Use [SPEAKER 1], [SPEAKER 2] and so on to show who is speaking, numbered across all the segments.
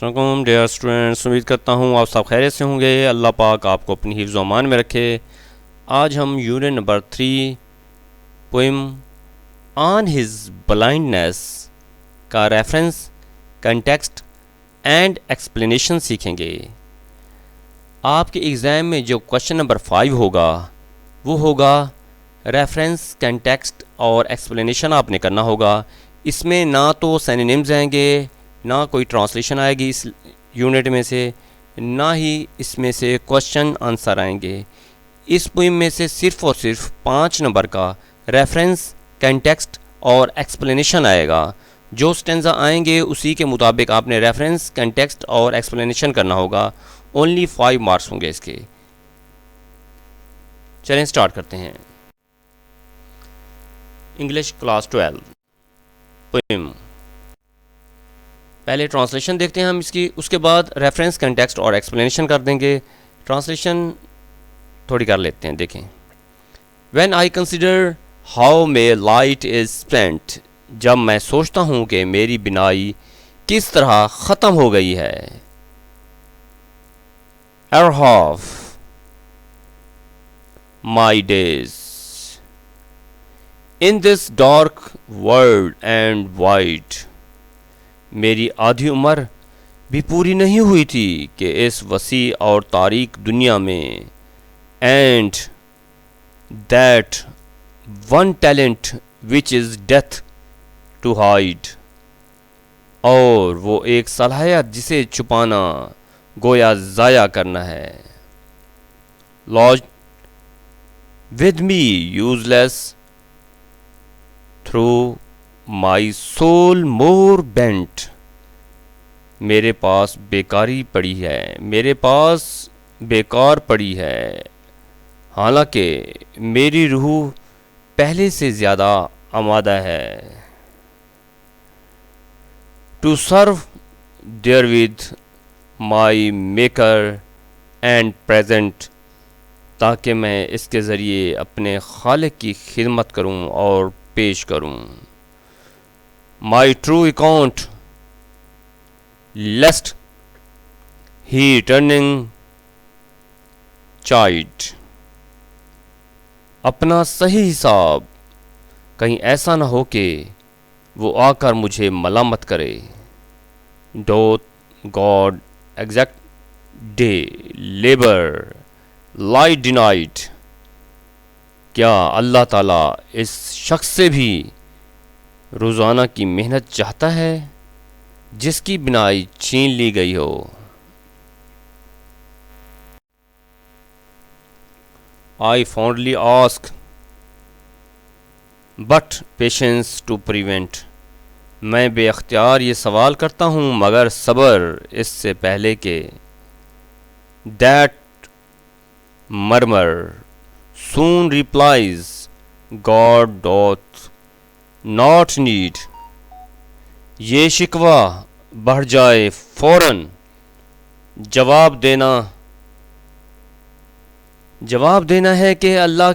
[SPEAKER 1] السلام علیکم dear students, امید کرتا ہوں آپ سب خیریت سے ہوں گے۔ اللہ پاک آپ کو اپنی حفظ و امان میں رکھے۔ آج ہم unit number 3 poem on his blindness کا ریفرنس، کنٹیکسٹ اینڈ ایکسپلینیشن سیکھیں گے۔ آپ کے ایگزام میں جو کوشچن نمبر 5 ہوگا وہ ہوگا ریفرنس، کنٹیکسٹ اور ایکسپلینیشن آپ نے کرنا ہوگا۔ اس میں نہ تو سینونیمز آئیں گے، نہ کوئی ٹرانسلیشن آئے گی اس یونٹ میں سے، نہ ہی اس میں سے کوشچن آنسر آئیں گے۔ اس پوئم میں سے صرف اور صرف 5 نمبر کا ریفرنس، کنٹیکسٹ اور ایکسپلینیشن آئے گا۔ جو سٹینزا آئیں گے اسی کے مطابق آپ نے ریفرنس، کنٹیکسٹ اور ایکسپلینیشن کرنا ہوگا۔ اونلی 5 مارکس ہوں گے اس کے۔ چلیں سٹارٹ کرتے ہیں۔ English class 12 poem. پہلے ٹرانسلیشن دیکھتے ہیں ہم اس کی، اس کے بعد ریفرنس، کنٹیکسٹ اور ایکسپلینیشن کر دیں گے۔ ٹرانسلیشن تھوڑی کر لیتے ہیں، دیکھیں۔ When I consider how may light is spent, جب میں سوچتا ہوں کہ میری بینائی کس طرح ختم ہو گئی ہے۔ Ere half my days in this dark world and wide, میری آدھی عمر بھی پوری نہیں ہوئی تھی کہ اس وسیع اور تاریک دنیا میں، and that one talent which is death to hide, اور وہ ایک صلاحیت جسے چھپانا گویا ضائع کرنا ہے۔ Lodged with me useless though my soul more bent, میرے پاس بیکاری پڑی ہے، میرے پاس بیکار پڑی ہے، حالانکہ میری روح پہلے سے زیادہ آمادہ ہے۔ To serve their with my maker and present, تاکہ میں اس کے ذریعے اپنے خالق کی خدمت کروں اور پیش کروں۔ مائی ٹرو اکاؤنٹ لیسٹ ہی ٹرننگ چائلڈ، اپنا صحیح حساب کہیں ایسا نہ ہو کہ وہ آ کر مجھے ملامت کرے۔ Doth God exact day labour light denied, کیا اللہ تعالیٰ اس شخص سے بھی روزانہ کی محنت چاہتا ہے جس کی بینائی چھین لی گئی ہو۔ I fondly ask but patience to prevent، میں بے اختیار یہ سوال کرتا ہوں مگر صبر اس سے پہلے کہ۔ That murmur soon replies God doth not need، یہ شکوہ بڑھ جائے فوراً جواب دینا ہے کہ اللہ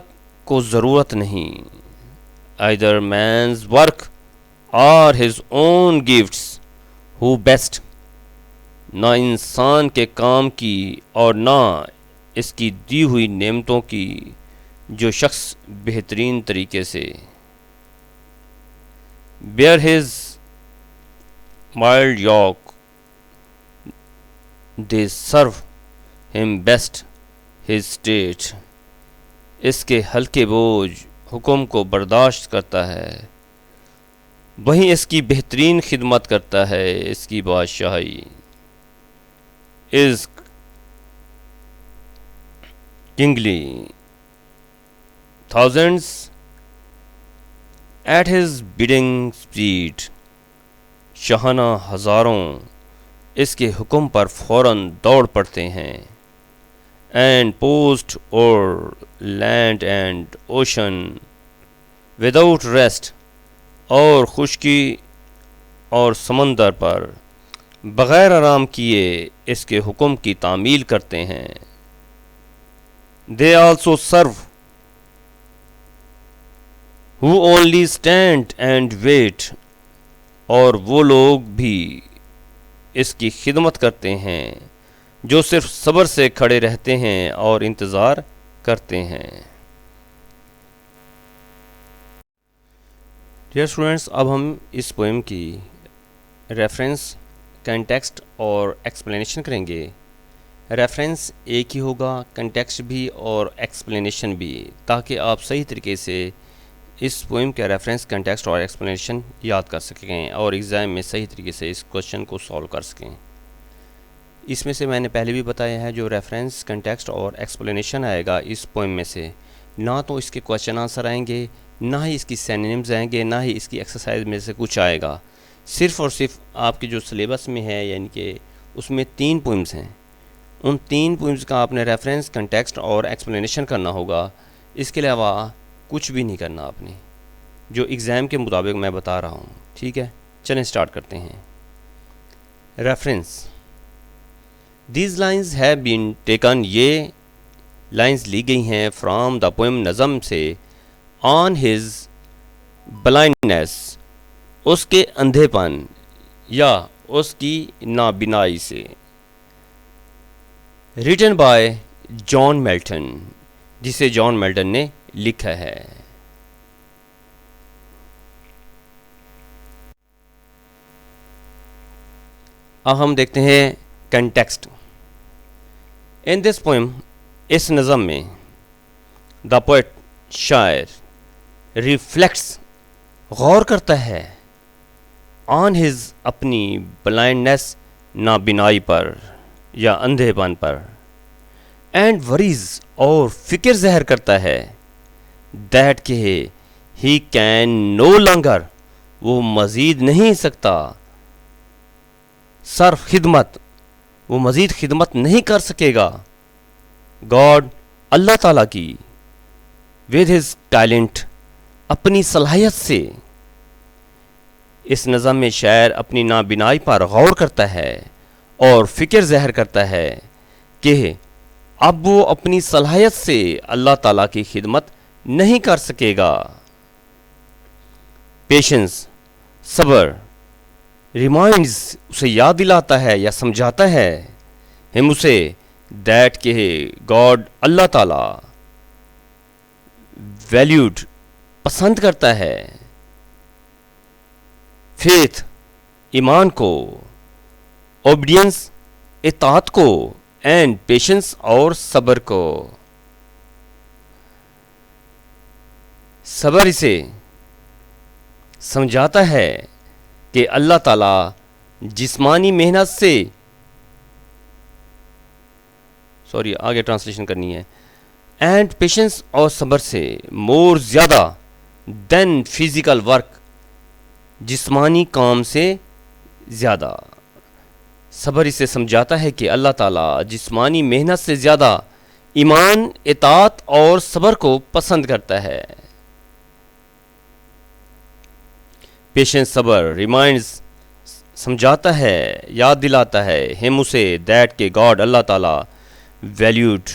[SPEAKER 1] کو ضرورت نہیں۔ either man's work or his own gifts who best، نہ انسان کے کام کی اور نہ اس کی دی ہوئی نعمتوں کی جو شخص بہترین طریقے سے۔ bear his mild yoke they serve him best his state، اس کے ہلکے بوجھ حکم کو برداشت کرتا ہے، وہیں اس کی بہترین خدمت کرتا ہے اس کی بادشاہی۔ از kingly thousands at his bidding speed، شاہانہ ہزاروں اس کے حکم پر فوراً دوڑ پڑتے ہیں۔ and post o'er land and ocean without rest، اور خشکی اور سمندر پر بغیر آرام کیے اس کے حکم کی تعمیل کرتے ہیں۔ they also serve who only stand and wait، اور وہ لوگ بھی اس کی خدمت کرتے ہیں جو صرف صبر سے کھڑے رہتے ہیں اور انتظار کرتے ہیں۔ ڈیئر اسٹوڈنٹس، اب ہم اس پوئم کی ریفرنس، کنٹیکسٹ اور ایکسپلینیشن کریں گے۔ ریفرنس ایک ہی ہوگا، کنٹیکسٹ بھی اور ایکسپلینیشن بھی، تاکہ آپ صحیح طریقے سے اس پوئم کا ریفرنس، کنٹیکسٹ اور ایکسپلینیشن یاد کر سکیں اور ایگزام میں صحیح طریقے سے اس کوشچن کو سولو کر سکیں۔ اس میں سے میں نے پہلے بھی بتایا ہے، جو ریفرنس، کنٹیکسٹ اور ایکسپلینیشن آئے گا اس پوئم میں سے، نہ تو اس کے کوشچن آنسر آئیں گے، نہ ہی اس کی سینونیمز آئیں گے، نہ ہی اس کی ایکسرسائز میں سے کچھ آئے گا۔ صرف اور صرف آپ کے جو سلیبس میں ہے، یعنی کہ اس میں 3 پوئمز ہیں، ان 3 پوئمز کا آپ نے ریفرنس، کنٹیکسٹ اور ایکسپلینیشن کرنا ہوگا۔ اس کے علاوہ کچھ بھی نہیں کرنا آپ نے، جو ایگزام کے مطابق میں بتا رہا ہوں، ٹھیک ہے؟ چلیں سٹارٹ کرتے ہیں۔ Reference: these lines have been taken, یہ لائنز لی گئی ہیں فرام دا پوئم نظم سے، آن ہز بلائنڈنیس، اس کے اندھے پن یا اس کی نابینائی سے۔ ریٹن بائی جان ملٹن، جسے جان ملٹن نے لکھا ہے۔ اب ہم دیکھتے ہیں کنٹیکسٹ۔ ان دس پوئم، اس نظم میں، دا پوئٹ، شاعر، ریفلیکٹس، غور کرتا ہے، آن ہز، اپنی بلائنڈنیس، نابینائی پر یا اندھے پن پر، اینڈ وریز، اور فکر ظاہر کرتا ہے، دیٹ کہ ہی کین نو لانگر، وہ مزید نہیں سکتا، صرف خدمت، وہ مزید خدمت نہیں کر سکے گا، گاڈ، اللہ تعالیٰ کی، ود ہز ٹیلنٹ، اپنی صلاحیت سے۔ اس نظم میں شاعر اپنی نابینائی پر غور کرتا ہے اور فکر ظاہر کرتا ہے کہ اب وہ اپنی صلاحیت سے اللہ تعالیٰ کی خدمت نہیں کر سکے گا۔ پیشنس، صبر، ریمائنڈز، اسے یاد دلاتا ہے یا سمجھاتا ہے، ہم اسے، دیٹ کہ گاڈ، اللہ تعالیٰ، ویلیوڈ، پسند کرتا ہے، فیتھ، ایمان کو، اوبیڈینس، اطاعت کو، اینڈ پیشنس، اور صبر کو۔ صبر اسے سمجھاتا ہے کہ اللہ تعالیٰ جسمانی محنت سے، آگے ٹرانسلیشن کرنی ہے، اینڈ پیشنس، اور صبر سے، مور، زیادہ، دین فزیکل ورک، جسمانی کام سے زیادہ۔ صبر اسے سمجھاتا ہے کہ اللہ تعالیٰ جسمانی محنت سے زیادہ ایمان، اطاعت اور صبر کو پسند کرتا ہے۔ پیشنس، صبر، ریمائنڈز، سمجھاتا ہے، یاد دلاتا ہے، ہم اسے، دیٹ کہ گاڈ، اللہ تعالیٰ، ویلیوڈ،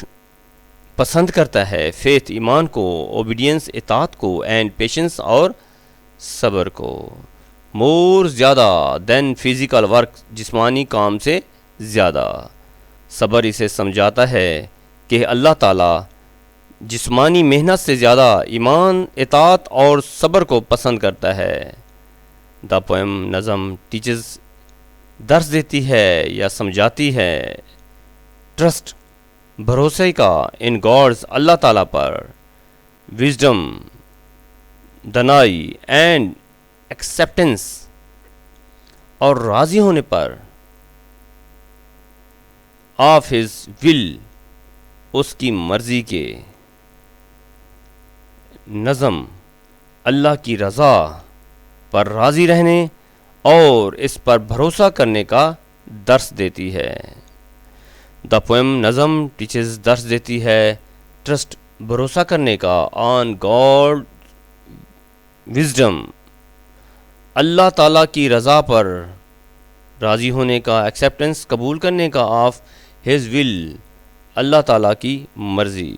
[SPEAKER 1] پسند کرتا ہے، فیتھ، ایمان کو، اوبیڈینس، اطاعت کو، اینڈ پیشنس، اور صبر کو، مور، زیادہ، دین فزیکل ورک، جسمانی کام سے زیادہ۔ صبر اسے سمجھاتا ہے کہ اللہ تعالیٰ جسمانی محنت سے زیادہ ایمان، اطاعت اور صبر کو پسند کرتا ہے۔ دا پوئم، نظم، ٹیچز، درس دیتی ہے یا سمجھاتی ہے، ٹرسٹ، بھروسے کا، ان گاڈز، اللہ تعالیٰ پر، وزڈم، دانائی، اینڈ ایکسیپٹنس، اور راضی ہونے پر، آف ہز ول، اس کی مرضی کے۔ نظم اللہ کی رضا پر راضی رہنے اور اس پر بھروسہ کرنے کا درس دیتی ہے۔ دا پوئم، نظم، ٹیچز، درس دیتی ہے، ٹرسٹ، بھروسہ کرنے کا، آن گاڈ، وزڈم، اللہ تعالیٰ کی رضا پر راضی ہونے کا، ایکسیپٹنس، قبول کرنے کا، آف ہز ول، اللہ تعالیٰ کی مرضی۔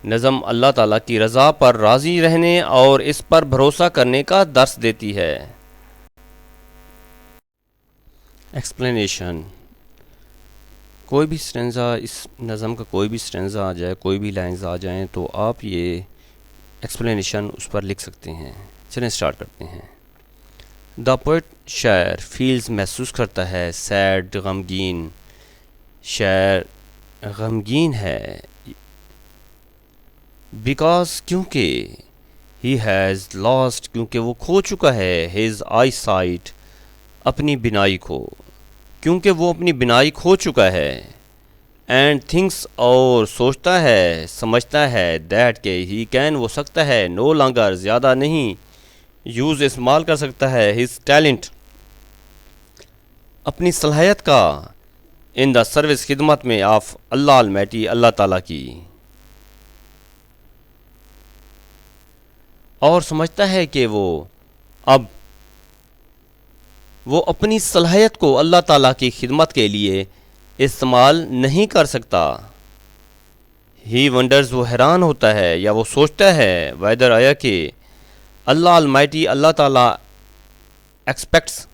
[SPEAKER 1] نظم اللہ تعالیٰ کی رضا پر راضی رہنے اور اس پر بھروسہ کرنے کا درس دیتی ہے۔ ایکسپلینیشن. کوئی بھی سٹینزا، اس نظم کا کوئی بھی سٹینزا آ جائے، کوئی بھی لائنز آ جائیں تو آپ یہ ایکسپلینیشن اس پر لکھ سکتے ہیں. چلیں اسٹارٹ کرتے ہیں. دا پوئٹ شاعر فیلز محسوس کرتا ہے، سیڈ غمگین، شاعر غمگین ہے، بیکاز کیونکہ ہی ہیز لاسٹ کیونکہ وہ کھو چکا ہے، ہز آئی سائٹ اپنی بینائی کو، کیونکہ وہ اپنی بینائی کھو چکا ہے. اینڈ تھنکس اور سوچتا ہے، سمجھتا ہے، دیٹ کہ ہی کین وہ سکتا ہے، نو لانگر زیادہ نہیں، یوز استعمال کر سکتا ہے، ہز ٹیلنٹ اپنی صلاحیت کا، ان دا سروس خدمت میں، آف اللہ المیٹی اللہ تعالیٰ کی. اور سمجھتا ہے کہ اب وہ اپنی صلاحیت کو اللہ تعالیٰ کی خدمت کے لیے استعمال نہیں کر سکتا. ہی ونڈرز وہ حیران ہوتا ہے یا وہ سوچتا ہے، ویدر آیا کہ اللہ المائٹی اللہ تعالیٰ ایکسپیکٹس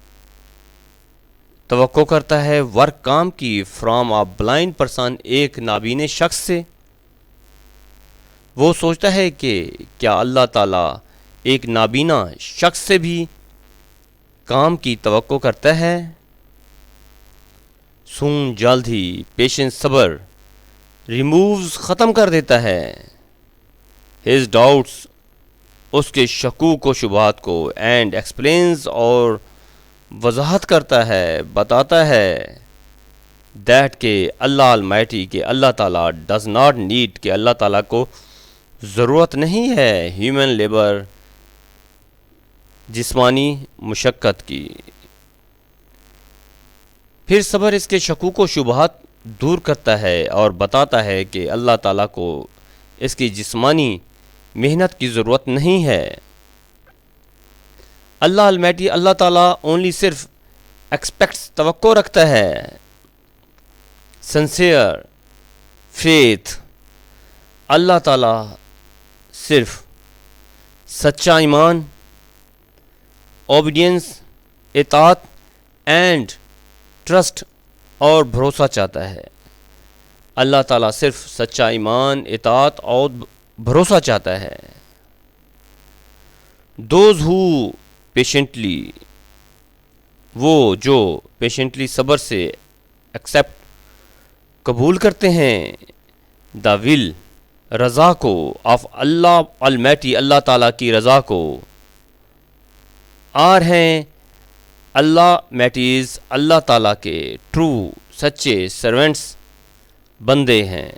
[SPEAKER 1] توقع کرتا ہے، ورک کام کی، فرام آ بلائنڈ پرسن ایک نابین شخص سے. وہ سوچتا ہے کہ کیا اللہ تعالیٰ ایک نابینا شخص سے بھی کام کی توقع کرتا ہے. سون جلد ہی، پیشنس صبر، ریمووز ختم کر دیتا ہے، ہز ڈاؤٹس اس کے شکوک و شبہات کو، اینڈ ایکسپلینز اور وضاحت کرتا ہے، بتاتا ہے، دیٹ کہ اللہ المائٹی کہ اللہ تعالیٰ ڈز ناٹ نیڈ کہ اللہ تعالیٰ کو ضرورت نہیں ہے، ہیومن لیبر جسمانی مشقت کی. پھر صبر اس کے شکوک و شبہات دور کرتا ہے اور بتاتا ہے کہ اللہ تعالیٰ کو اس کی جسمانی محنت کی ضرورت نہیں ہے. اللہ المیٹی اللہ تعالیٰ اونلی صرف ایکسپیکٹس توقع رکھتا ہے، سنسیئر فیتھ اللہ تعالیٰ صرف سچا ایمان، اوبیڈینس اطاعت، اینڈ ٹرسٹ اور بھروسہ چاہتا ہے. اللہ تعالیٰ صرف سچا ایمان، اطاعت اور بھروسہ چاہتا ہے. دوز ہو پیشنٹلی وہ جو پیشنٹلی صبر سے ایکسیپٹ قبول کرتے ہیں، دا ول رضا کو، آف اللہ المیٹی اللہ تعالیٰ کی رضا کو، آر ہیں اللہ میٹیز اللہ تعالیٰ کے ٹرو سچے سرونٹس بندے ہیں.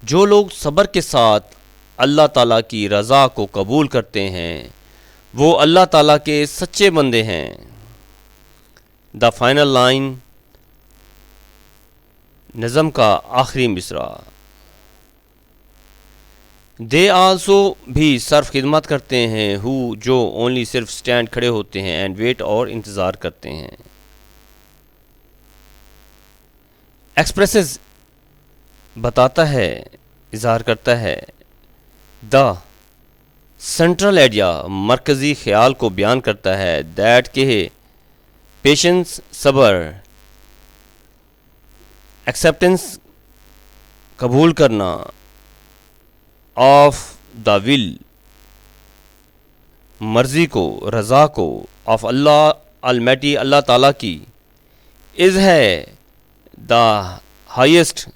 [SPEAKER 1] جو لوگ صبر کے ساتھ اللہ تعالیٰ کی رضا کو قبول کرتے ہیں وہ اللہ تعالیٰ کے سچے بندے ہیں. دا فائنل لائن نظم کا آخری مصرع. دے آلسو بھی صرف خدمت کرتے ہیں، ہو جو اونلی صرف سٹینڈ کھڑے ہوتے ہیں، اینڈ ویٹ اور انتظار کرتے ہیں. ایکسپریسز بتاتا ہے، اظہار کرتا ہے، دا سینٹرل ایڈیا مرکزی خیال کو بیان کرتا ہے، دیٹ کہ پیشنس صبر، ایکسیپٹنس قبول کرنا، آف دا ول مرضی کو، رضا کو، آف اللہ المیٹی اللہ تعالیٰ کی، از ہے دا ہائیسٹ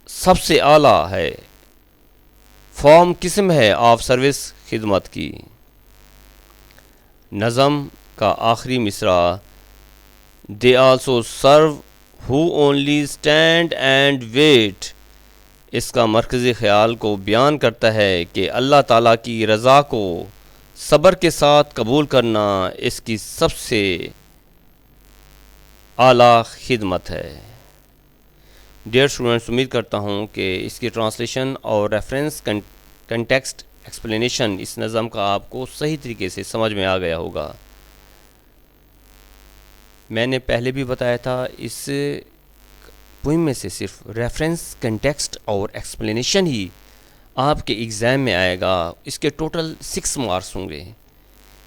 [SPEAKER 1] سب سے اعلیٰ ہے، فارم قسم ہے، آف سروس خدمت کی. نظم کا آخری مصرع. They also serve who only stand and wait اس کا مرکزی خیال کو بیان کرتا ہے کہ اللہ تعالیٰ کی رضا کو صبر کے ساتھ قبول کرنا اس کی سب سے اعلیٰ خدمت ہے. ڈیئر اسٹوڈنٹس، امید کرتا ہوں کہ اس کی ٹرانسلیشن اور ریفرنس کنٹیکسٹ ایکسپلینیشن اس نظم کا آپ کو صحیح طریقے سے سمجھ میں آ گیا ہوگا. میں نے پہلے بھی بتایا تھا، اس پوئم میں سے صرف ریفرنس کنٹیکسٹ اور ایکسپلینیشن ہی آپ کے ایگزام میں آئے گا. اس کے ٹوٹل 6 مارکس ہوں گے.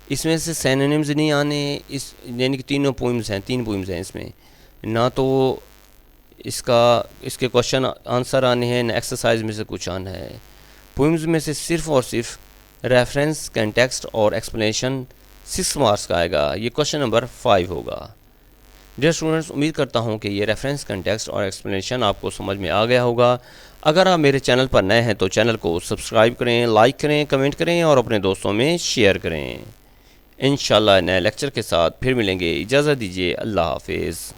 [SPEAKER 1] اس میں سے سینونیمز نہیں آنے، اس یعنی کہ تینوں پوئمز ہیں، 3 پوئمز ہیں اس میں. نہ تو اس کے کوشچن آنسر آنے ہیں، نہ ایکسرسائز میں سے کچھ آنا ہے. پوئمز میں سے صرف اور صرف ریفرنس، کنٹیکسٹ اور ایکسپلینیشن 6 مارکس کا آئے گا. یہ کوشچن نمبر 5 ہوگا. ڈیئر اسٹوڈنٹس، امید کرتا ہوں کہ یہ ریفرنس، کنٹیکسٹ اور ایکسپلینیشن آپ کو سمجھ میں آ گیا ہوگا. اگر آپ میرے چینل پر نئے ہیں تو چینل کو سبسکرائب کریں، لائک کریں، کمنٹ کریں اور اپنے دوستوں میں شیئر کریں. انشاءاللہ نئے لیکچر کے ساتھ پھر ملیں گے. اجازت دیجیے. اللہ حافظ.